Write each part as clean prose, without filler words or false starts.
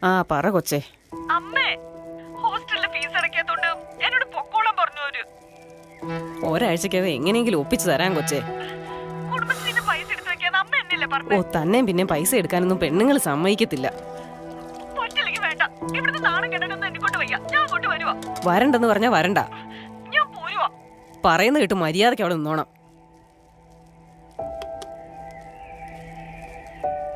ആ പറ കൊച്ചേ. അമ്മേ, ഹോസ്റ്റലിലെ ഫീസ് അടയ്ക്കാത്തോണ്ട് എന്നോട് പൊക്കോളം പറഞ്ഞു. ഒരാഴ്ചക്കകം എങ്ങനെയെങ്കിലും ഒപ്പിച്ചു തരാൻ കൊച്ചേ. കുടുംബശ്രീന്റെ പൈസ എടുത്തു വെക്കാൻ അമ്മ എന്നല്ലേ ഓ പറഞ്ഞു. തന്നെയും പിന്നെ പൈസ എടുക്കാനൊന്നും പെണ്ണുങ്ങൾ സമ്മതിക്കത്തില്ല. പറ്റില്ലെങ്കിൽ വേണ്ട, ഇവിടുന്ന് നാണം കിടക്കുന്ന എന്നെ കൊണ്ട് വയ്യ. ഞാൻ അങ്ങോട്ട് വരുവാ. വരണ്ടെന്ന് പറഞ്ഞാ വരണ്ട. ഞാൻ പോരുവാ. പറയുന്ന കേട്ട് മര്യാദയ്ക്ക് അവിടെ നിന്നോണം.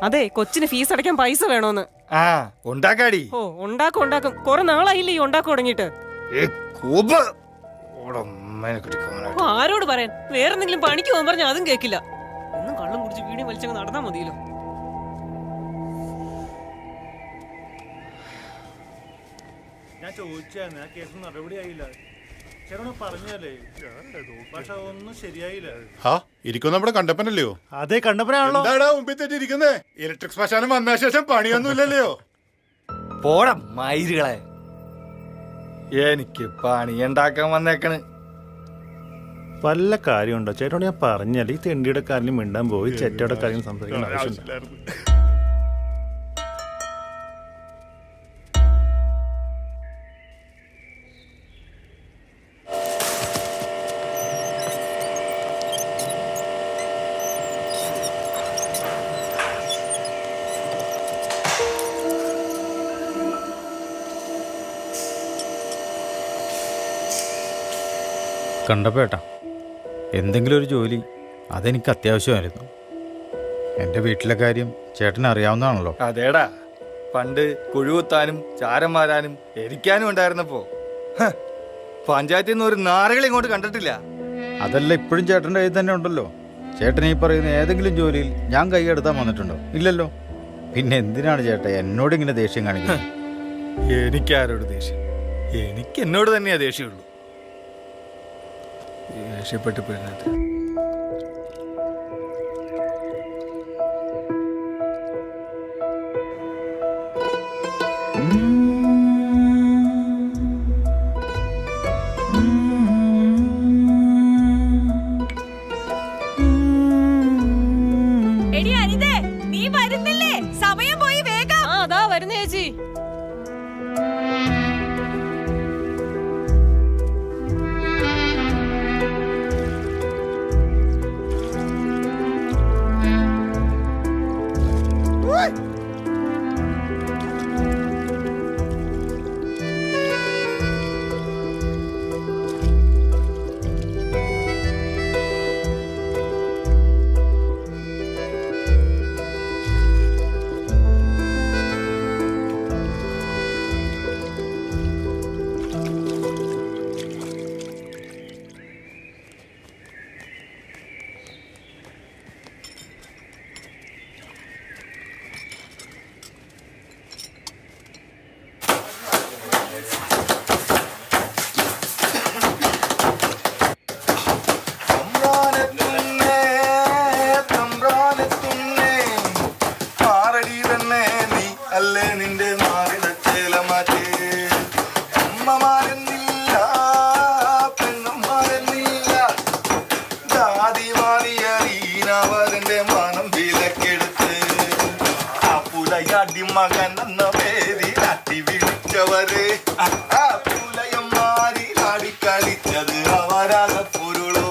അതെ, കൊച്ചിന് ഫീസ് അടയ്ക്കാൻ പൈസ വേണോന്ന്. ആ ഉണ്ടാക്കാടി. ഓ ഉണ്ടാക്കും. കുറെ നാളായില്ലേ ഈ ഉണ്ടാക്കി തുടങ്ങിയിട്ട്. ആരോട് പറയാൻ? വേറെന്തെങ്കിലും പണിക്ക് പോകാൻ പറഞ്ഞാൽ അതും കേക്കില്ല. ഒന്നും കള്ളും കുടിച്ച് വീടിയും വലിച്ചങ്ങ് നടന്നാ മതിയല്ലോ. ഞാൻ ചോദിച്ചാണ്, ആ കേസ് നടപടിയായില്ല. ചേട്ടനോട് പറഞ്ഞല്ലേ, പക്ഷെ ഒന്നും ശരിയായില്ല. ഇരിക്കും നമ്മുടെ കണ്ടപ്പനല്ലയോ? അതേ കണ്ടപ്പനാണല്ലോ. എന്താടാ മുമ്പിൽ തെറ്റിയിരിക്കുന്നേ? ഇലക്ട്രിക് ശ്മശാനം വന്ന ശേഷം പണിയൊന്നുമില്ലല്ലോ. പോടാ മയിലുകളെ, എനിക്ക് പണിയുണ്ടാക്കാൻ വന്നേക്കണ്. വല്ല കാര്യമുണ്ടോ ചേട്ടനോട്? ഞാൻ പറഞ്ഞല്ലേ, ഈ തെണ്ടിയുടെ കാര്യം മിണ്ടാൻ പോയി ചെറ്റയുടെ കാര്യം സംസാരിക്കേണ്ട ആവശ്യമില്ല. കണ്ടപ്പേട്ടാ, എന്തെങ്കിലും ഒരു ജോലി അതെനിക്ക് അത്യാവശ്യമായിരുന്നു. എൻ്റെ വീട്ടിലെ കാര്യം ചേട്ടന് അറിയാവുന്നതാണല്ലോ. അതേടാ, പണ്ട് കുഴുകുത്താനും ചാരം മാരാനും എരിക്കാനും ഉണ്ടായിരുന്നപ്പോ പഞ്ചായത്തിൽ നിന്ന് ഒരു നാറുകൾ ഇങ്ങോട്ട് കണ്ടിട്ടില്ല. അതല്ല, ഇപ്പോഴും ചേട്ടൻ്റെ കയ്യിൽ തന്നെ ഉണ്ടല്ലോ. ചേട്ടൻ ഈ പറയുന്ന ഏതെങ്കിലും ജോലിയിൽ ഞാൻ കൈയെടുത്താൻ വന്നിട്ടുണ്ടോ? ഇല്ലല്ലോ. പിന്നെ എന്തിനാണ് ചേട്ടാ എന്നോട് ഇങ്ങനെ ദേഷ്യം കാണിക്കുന്നത്? എനിക്കാരോട് ദേഷ്യം? എനിക്ക് എന്നോട് തന്നെയാ ദേഷ്യമുള്ളൂ. ദേഷ്യപ്പെട്ട് പെരുന്നിട്ട് എടി അനിതേ, നീ വരുന്നില്ലേ? സമയം പോയി, വേഗം. ആ അതാ വരുന്ന ചേച്ചി. മകൻ എന്ന പേരിൽ അട്ടി വിളിച്ചവരെ പുലയന്മാരിൽ ആടിക്കളിച്ചത് അവരാക പൊരുളോ.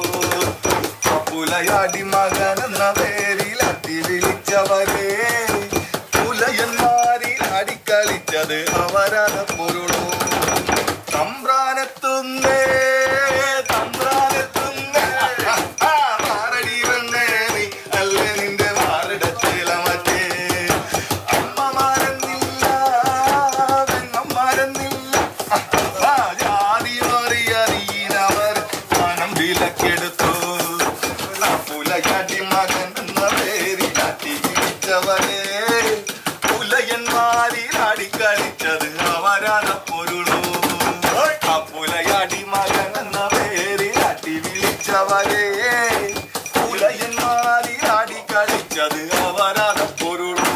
പുലയാടി മകൻ എന്ന പേരിൽ അട്ടി വിളിച്ചവരെ പുലയന്മാരിൽ ആടിക്കളിച്ചത് അവരാക പൊരുളോ. തമ്പ്രാനെത്തുന്നേ തമ്പ്രാനെത്തുന്നേ, മാറടി വന്നേ നീ അല്ലേ നിന്റെ മാറിടച്ചേല മറ്റേ. ജാതി മാറിയറിയവർ മനം വിലക്കെടുത്തു. പുലയാടി മകൻ എന്ന പേരിൽ അട്ടി വിളിച്ചവരെ പുലയന്മാരിൽ ആടിക്കളിച്ചത് അവരാന പൊരുളോ. പുലയാടി മകൻ എന്ന പേരിൽ അട്ടി വിളിച്ചവരെ പുലയന്മാരിൽ ആടിക്കളിച്ചത് അവരാന പൊരുളോ.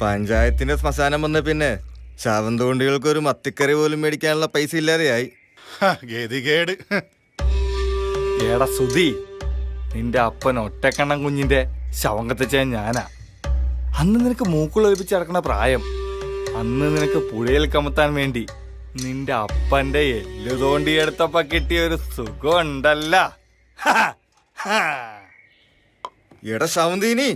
പഞ്ചായത്തിന്റെ ശ്മശാനം വന്ന പിന്നെ ശവന്തോണ്ടികൾക്ക് ഒരു മത്തിക്കറി പോലും മേടിക്കാനുള്ള പൈസ ഇല്ലാതെയായി. ഗതികേട്. എടാ സുധി, നിന്റെ അപ്പൻ ഒറ്റക്കണ്ണം കുഞ്ഞിന്റെ ശവം കത്തിച്ച ഞാനാ. അന്ന് നിനക്ക് മൂക്കുളൊലിപ്പിച്ച് നടക്കണ പ്രായം. അന്ന് നിനക്ക് പുഴയിൽ കമത്താൻ വേണ്ടി നിന്റെ അപ്പന്റെ എല്ലു തോണ്ടിയെടുത്തപ്പ കിട്ടിയ ഒരു സുഖം ഉണ്ടല്ല. എടാ ശവന്തീനി,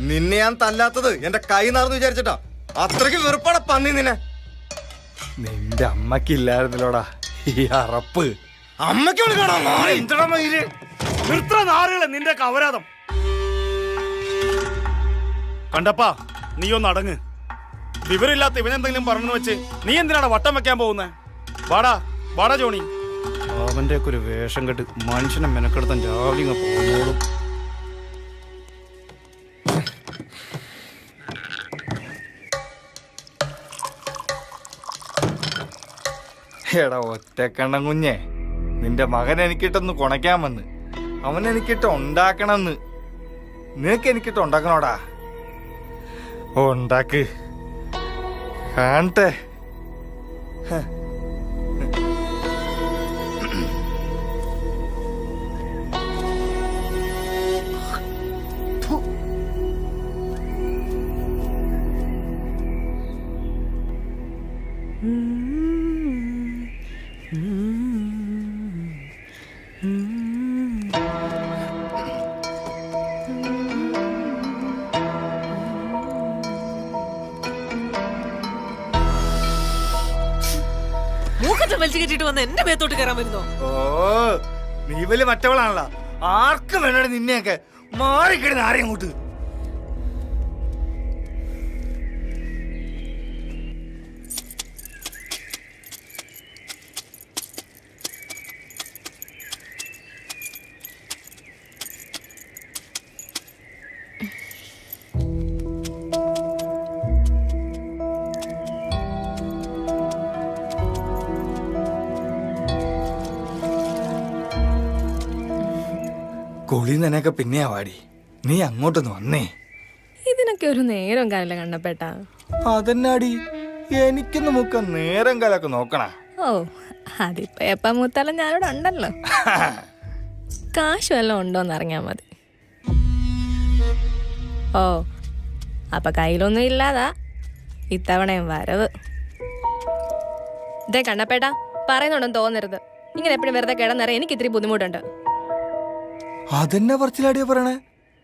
നിന്നെ ഞാൻ തല്ലാത്തത് എന്റെ കൈ നടന്നു വിചാരിച്ചിട്ടാ. അത്രയ്ക്ക് വെറുപ്പാടാ പന്നി നിന്നെ. നിന്റെ അമ്മക്കില്ലായിരുന്നല്ലോടാ ഈ അറപ്പ്. അമ്മയ്ക്ക് നിന്റെ കവരാതം കണ്ടപ്പാ, നീ ഒന്ന് അടങ്ങ്. വിവരമില്ലാത്ത ഇവനെന്തെങ്കിലും പറഞ്ഞു വെച്ച് നീ എന്തിനാണ് വട്ടം വെക്കാൻ പോകുന്നേ? വാടാ വാടാ ജോണി. അവന്റെ ഒക്കെ ഒരു വേഷം കെട്ട് മനുഷ്യനെ മെനക്കെടുത്താൻ രാവിലെ പോകുന്നോളും. എടാ ഒറ്റക്കണ്ണം കുഞ്ഞെ, നിന്റെ മകൻ എനിക്കിട്ടൊന്ന് കുണയ്ക്കാൻ വന്ന്. അവൻ എനിക്കിട്ട് ഉണ്ടാക്കണമെന്ന്. നിനക്ക് എനിക്കിട്ട് ഉണ്ടാക്കണോടാ? ഉണ്ടാക്ക്, കാണട്ടെ. മൂക്കറ്റം വലിച്ചു കെട്ടിട്ട് വന്ന് എന്റെ മേത്തോട്ട് കയറാൻ വരുന്നോ? ഓ, നീ വലിയ മറ്റവളാണല്ലോ. ആർക്കും വേണ്ട നിന്നെയൊക്കെ. മാറിക്കിടുന്ന ആരെയും കൂട്ട്. കുളി നനയൊക്കെ പിന്നെയാ വാടി. നീ അങ്ങോട്ടൊന്ന് വന്നേ. ഇതിനൊക്കെ ഒരു നേരം കാലം കണ്ണപ്പേട്ട. അതെന്നാടി, എനിക്കൊന്ന് മുക്ക നേരം കാലൊക്കെ നോക്കണ. ഓ, അതിപ്പോ എപ്പ മൂത്താലും ഞാനിവിടെ ഉണ്ടല്ലോ. കാശ് വല്ലതും ഉണ്ടോന്ന് അറിഞ്ഞാ മതി. ഓ, അപ്പൊ കയ്യിലൊന്നും ഇല്ലാതാ ഇത്തവണയും വരവ്. ഇതേ കണ്ണപ്പേട്ട, പറയുന്നുണ്ടെന്ന് തോന്നരുത്. ഇങ്ങനെ എപ്പോഴും വെറുതെ കിടന്നറിയാൻ എനിക്ക് ഇത്തിരി ബുദ്ധിമുട്ടുണ്ട്. അതെന്നെ പറച്ചിലാടിയാ പറയണേ.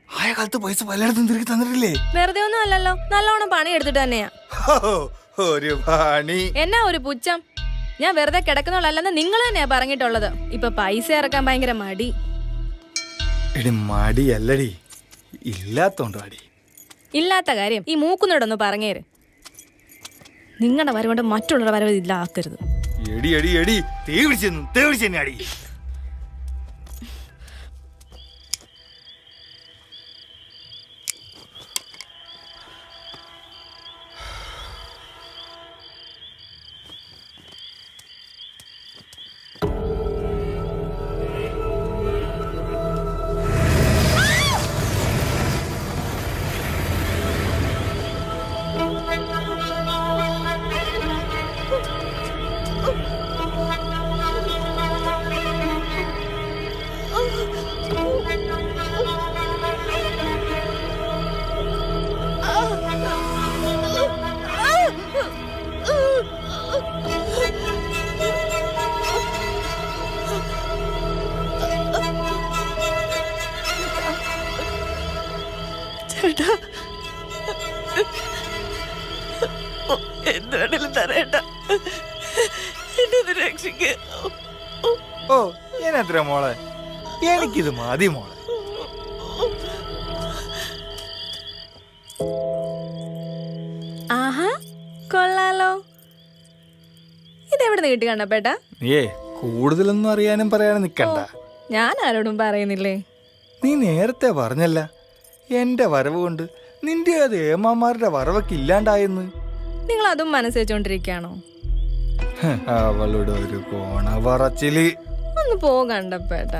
ആയ കാലത്ത് പൈസ പലയിടത്തും തിരികെ തന്നിട്ടില്ലേ? വെറുതെ ഒന്നും അല്ലല്ലോ, നല്ലോണം പണി എടുത്തിട്ട് തന്നെയാ. ഒരു പണി എന്നാ ഒരു പുച്ഛം? ഞാൻ വെറുതെ കിടക്കുന്നോളല്ലെന്ന് നിങ്ങൾ തന്നെയാ പറഞ്ഞിട്ടുള്ളത്. ഇപ്പൊ പൈസ ഇറക്കാൻ ഭയങ്കര മടി. എടി മടിയല്ലടി, ഇല്ലാത്തോണ്ടോ അടി. ഇല്ലാത്ത കാര്യം ഈ മൂക്കുന്നോടൊന്ന് പറഞ്ഞേര്. നിങ്ങളുടെ വരവുകൊണ്ട് മറ്റുള്ളവരുടെ വരവ് ഇല്ല ആക്കരുത്. എടി എടി എടി, തീ പിടിച്ചെന്നെ അടി. ചേട്ടാ, എന്താണേലും തരേണ്ട, എന്നെ രക്ഷിക്ക. ഓ, എന്നെത്ര മോളെ, എനിക്കിത് മതി മോളെ. ആഹാ, കൊള്ളാലോ. ഇതെവിടെ നിന്ന് കിട്ടി കണ്ണപ്പേട്ട? നീയേ കൂടുതലൊന്നും അറിയാനും പറയാനും നിക്കണ്ട. ഞാൻ ആരോടും പറയുന്നില്ലേ. നീ നേരത്തെ പറഞ്ഞല്ല എന്റെ വരവ് കൊണ്ട് നിന്റെ അത് ഏമാമാരുടെ വരവൊക്കെ ഇല്ലാണ്ടായെന്ന്. നിങ്ങൾ അതും മനസ്സ് വെച്ചോണ്ടിരിക്കുകയാണോ? അവളുടെ ഒരു കോണ പറച്ചില്. ഒന്ന് പോകണ്ടപ്പേട്ട.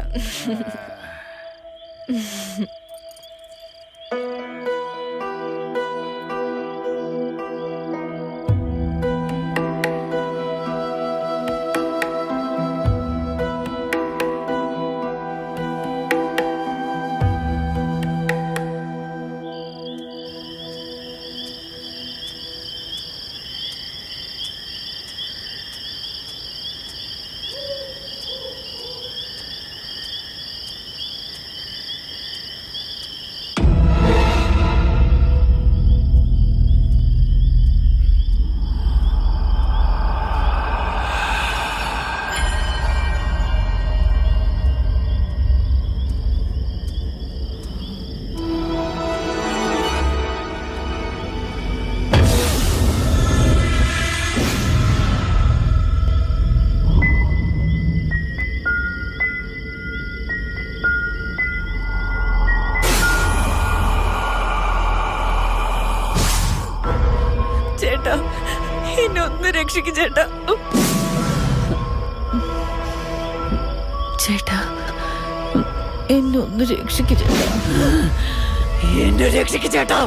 രക്ഷിക്ക് ചേട്ടാ. ചേട്ടാ എന്നെ ഒന്ന് രക്ഷിക്ക് ചേട്ടാ. എന്നെ രക്ഷിക്ക് ചേട്ടാ.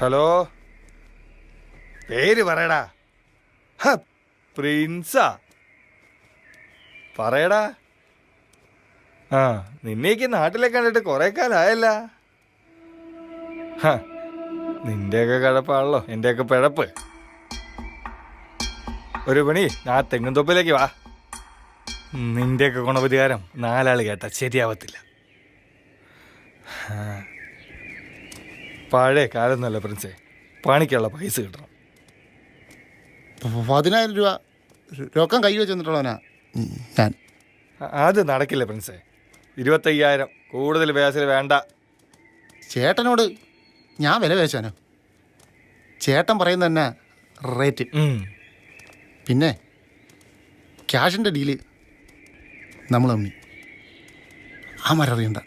ഹലോ, പേര് പറയടാ. പ്രിൻസാ, പറയടാ. ആ, നിന്നേക്ക് നാട്ടിലെ കണ്ടിട്ട് കുറെ കാലമായല്ല. നിന്റെയൊക്കെ കഴപ്പാണല്ലോ എന്റെയൊക്കെ പിഴപ്പ്. ഒരു പണി, ഞാൻ തെങ്ങുംതൊപ്പിലേക്ക് വാ. നിന്റെയൊക്കെ ഗുണപരിഹാരം 4 ആള് കേട്ടാ ശരിയാവത്തില്ല. പഴയ കാലൊന്നുമല്ല പ്രിൻസേ, പണിക്കുള്ള പൈസ കിട്ടണം. 10,000 രൂപ രോക്കം കൈ വെച്ച് തന്നിട്ടുള്ളവനാ ഞാൻ. അത് നടക്കില്ല പ്രിൻസേ. 25,000 കൂടുതൽ പേസിൽ വേണ്ട. ചേട്ടനോട് ഞാൻ വില പേശാനോ? ചേട്ടൻ പറയുന്ന തന്നെ റേറ്റ്. പിന്നെ ക്യാഷിൻ്റെ ഡീല് നമ്മൾ തമ്മി അവന്മാരറിയണ്ട.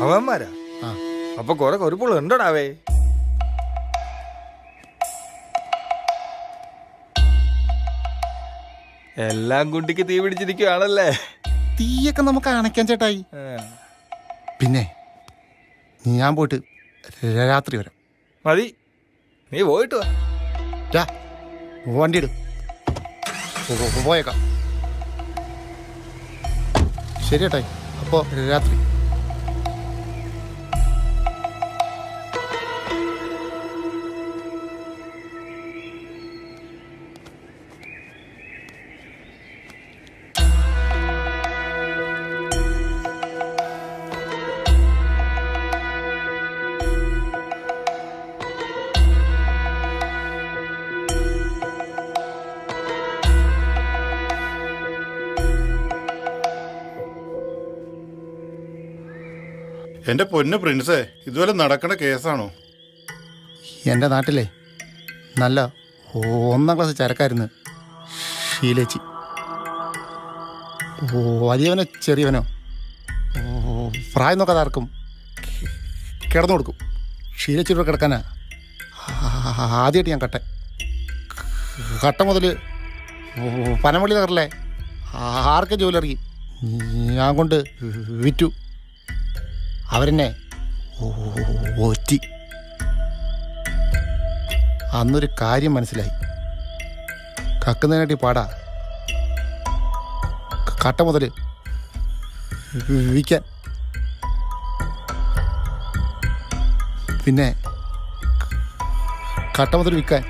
അവന്മാരാ? ആ, അപ്പൊ കുറെ കൊരുപ്പുള്ള ഉണ്ടോടാവേ. എല്ലാം കുട്ടിക്ക് തീ പിടിച്ചിരിക്കുകയാണല്ലേ. തീയൊക്കെ നമുക്ക് അണയ്ക്കാൻ ചേട്ടായി. പിന്നെ ഞാൻ പോയിട്ട് രാത്രി വരാം. മതി, നീ പോയിട്ട് വാ. വണ്ടി ഇടും, പോയേക്കാം. ശരി ചേട്ടായി, അപ്പോൾ രാത്രി. എന്റെ പൊന്ന് പ്രിൻസേ, ഇതുപോലെ നടക്കണ കേസാണോ? എൻ്റെ നാട്ടിലെ നല്ല 1ാം ക്ലാസ് ചരക്കായിരുന്നു ഷീലേച്ചി. വലിയവനോ ചെറിയവനോ പ്രായം നോക്കാതെ ആർക്കും കിടന്നു കൊടുക്കും. ഷീലേച്ചിയുടെ കിടക്കാനാ ആദ്യമായിട്ട് ഞാൻ കട്ട മുതൽ പനമള്ളി നഗറിലെ ആർക്കെ ജോലി ഇറങ്ങി ഞാൻ കൊണ്ട് വിറ്റു. അവരെന്നെ ഒറ്റി. അന്നൊരു കാര്യം മനസ്സിലായി, കക്കുന്നതിനായിട്ട് പാടാ കട്ട മുതൽ വിൽക്കാൻ. പിന്നെ കട്ട മുതൽ വിൽക്കാൻ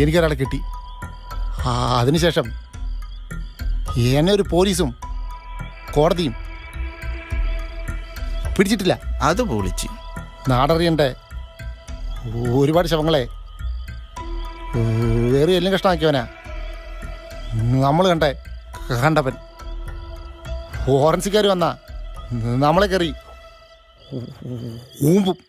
എനിക്കൊരാളെ കിട്ടി. അതിനുശേഷം എന്നെ ഒരു പോലീസും കോടതിയും പിടിച്ചിട്ടില്ല. അത് പൊളിച്ച്. നാടറിയണ്ട ഒരുപാട് ശവങ്ങളെ വേറെ എല്ലാം കഷ്ണമാക്കിയവനാ നമ്മൾ കണ്ടവൻ. ഫോറൻസിക്കാർ വന്നാ നമ്മളെ കയറി ഊമ്പും.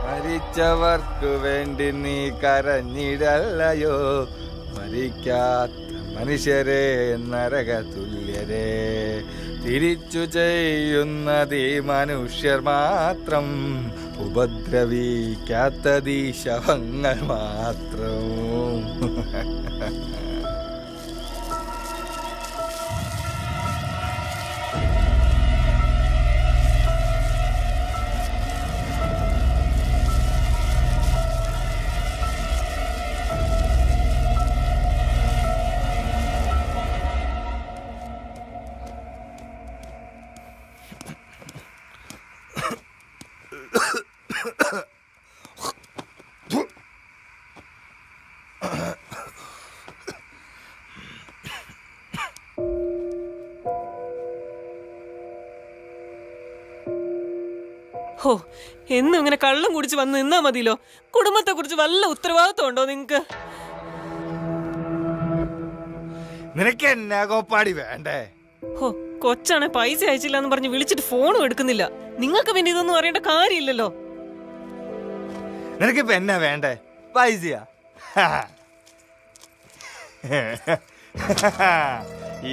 മരിച്ചവർക്കു വേണ്ടി നീ കരഞ്ഞിടല്ലയോ, മരിക്കാത്ത മനുഷ്യരെ നരക തുല്യ മനുഷ്യരെ തിരിച്ചു ചെയ്യുന്നതീ മനുഷ്യർ മാത്രം, ഉപദ്രവിക്കാത്തതീ ശവങ്ങൾ മാത്രം. ഹോ, എന്നും ഇങ്ങനെ കള്ളം കുടിച്ച് വന്ന് നിന്നാ മതിയല്ലോ. കുടുംബത്തെ കുറിച്ച് വല്ല ഉത്തരവാദിത്വം ഉണ്ടോ നിങ്ങക്ക്? നിനക്ക് എന്നാ കോപ്പാടി വേണ്ടേ? ഹോ, കൊച്ചാണെ പൈസ അയച്ചില്ല എന്ന് പറഞ്ഞ് വിളിച്ചിട്ട് ഫോണും എടുക്കുന്നില്ല. നിങ്ങൾക്ക് പിന്നെ ഇതൊന്നും അറിയേണ്ട കാര്യമില്ലല്ലോ. നിനക്കിപ്പോ എന്നാ വേണ്ടേ? പൈസയാ?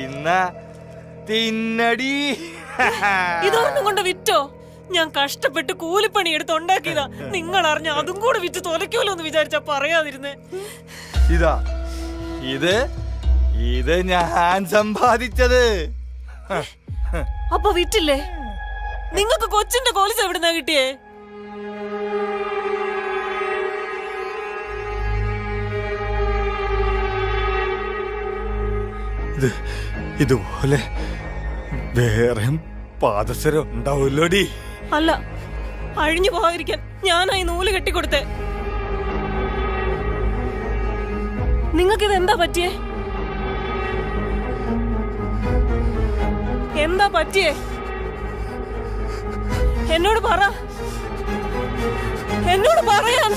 ഇന്ന തിന്നടി. ഇതൊന്നും കൊണ്ട് വിറ്റോ? ഞാൻ കഷ്ടപ്പെട്ട് കൂലിപ്പണി എടുത്ത് ഉണ്ടാക്കിയതാ. നിങ്ങൾ അറിഞ്ഞ അതും കൂടെ വിറ്റ് തോലയ്ക്കുമല്ലോ എന്ന് വിചാരിച്ചാ പറയാതിരുന്നേ. ഇതാ ഇത് ഞാൻ സമ്പാദിച്ചത്. അപ്പൊ വിറ്റില്ലേ? നിങ്ങൾക്ക് കൊച്ചിന്റെ കോലിസ് എവിടുന്നാ കിട്ടിയേ? ഇതുപോലെ വേറെ പാദസരം ഉണ്ടാവല്ലോടി. അല്ല, അഴിഞ്ഞു പോകാതിരിക്കാൻ ഞാനായി നൂല് കെട്ടിക്കൊടുത്തേ. നിങ്ങൾക്കിത് എന്താ പറ്റിയേ? എന്താ പറ്റിയേ? എന്നോട് പറ, എന്നോട് പറയാൻ.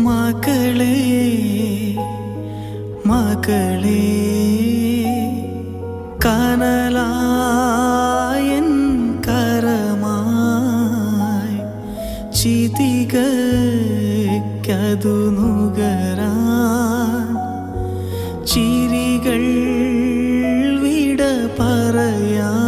മകളേ മകളേ കനലായൻ കരമായി ചിതികതു നുകരാൻ ചിരികൾ വിട പറയാൻ